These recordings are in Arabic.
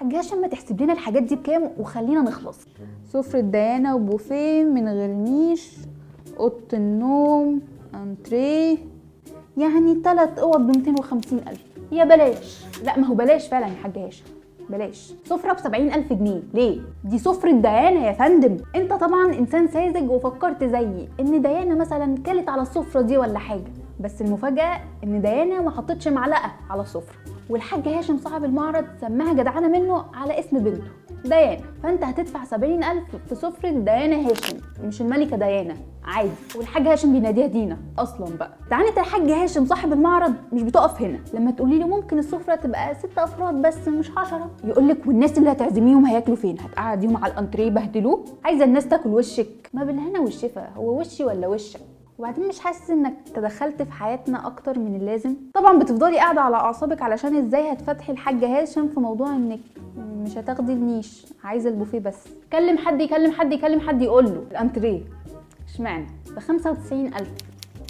حاج هاشم ما تحسب لنا الحاجات دي بكام وخلينا نخلص. سفرة ديانا وبوفيه من غير نيش، اوضه النوم، انتريه، يعني 3 اوض ب 250,000. يا بلاش. لا ما هو بلاش فعلا يا حاج هاشم، بلاش. سفرة ب70,000 جنيه ليه؟ دي سفرة ديانا يا فندم. انت طبعا انسان ساذج وفكرت زيي ان ديانا مثلا كلت على السفرة دي ولا حاجة، بس المفاجأة ان ديانا ما حطتش معلقة على السفرة، والحاج هاشم صاحب المعرض سماها جدعانة منه على اسم بنته ديانا. فانت هتدفع 70,000 في سفرة ديانا هاشم، مش الملكة ديانا عادي. والحاج هاشم بيناديها دينا اصلا. بقى دعانة الحاج هاشم صاحب المعرض مش بتقف هنا. لما تقولي له ممكن السفرة تبقى 6 افراد بس مش 10، يقولك والناس اللي هتعزميهم هياكلوا فين؟ هتقعديهم على الانتريه يبهدلوه؟ عايزه الناس تاكل وشك؟ ما بالهنا والشفا، هو وشي ولا وشك؟ وبعدين مش حاسس انك تدخلت في حياتنا اكتر من اللازم؟ طبعا بتفضلي قاعده على اعصابك علشان ازاي هتفتحي الحاج هاشم في موضوع انك مش هتاخدي النيش، عايزه البوفيه بس. كلم حد يكلم حد يكلم حد يقول له الانتريه اشمعنى ب 95,000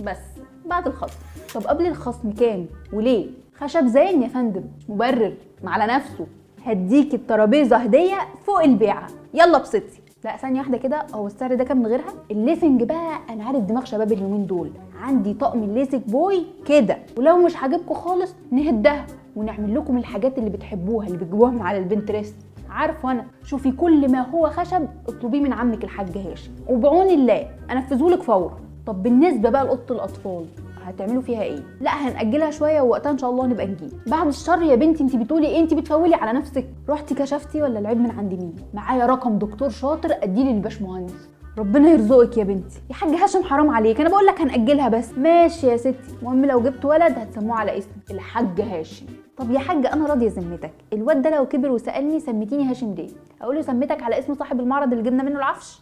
بس بعد الخصم. طب قبل الخصم كام وليه؟ خشب زين يا فندم، مبرر على نفسه. هديكي الترابيزه هديه فوق البيعه، يلا بسطي. لا ثانيه واحده كده، هو السعر ده كان من غيرها؟ الليسنج بقى انا عارف دماغ شباب اليومين دول، عندي طقم الليسك بوي كده، ولو مش عاجبكم خالص نهدها ونعمل لكم الحاجات اللي بتحبوها اللي بتجيبوها من على البنترست. عارفه انا، شوفي كل ما هو خشب اطلبيه من عمك الحاج هاشم وبعون الله انفذهولك فورا. طب بالنسبه بقى لاوضه الاطفال هتعملوا فيها ايه؟ لا هنأجلها شويه ووقتها ان شاء الله نبقى نجيب. بعد الشر يا بنتي، انت بتقولي ايه؟ انت بتفولي على نفسك. رحتي كشفتي ولا العيب من عند مين؟ معايا رقم دكتور شاطر اديه للباشمهندس. ربنا يرزقك يا بنتي. يا حاج هاشم حرام عليك، انا بقول لك هنأجلها بس. ماشي يا ستي، المهم لو جبت ولد هتسموه على اسم الحاج هاشم. طب يا حاج انا راضيه ذمتك، الواد ده لو كبر وسالني سميتيني هاشم ليه، اقول له سميتك على اسم صاحب المعرض اللي جبنا منه العفش؟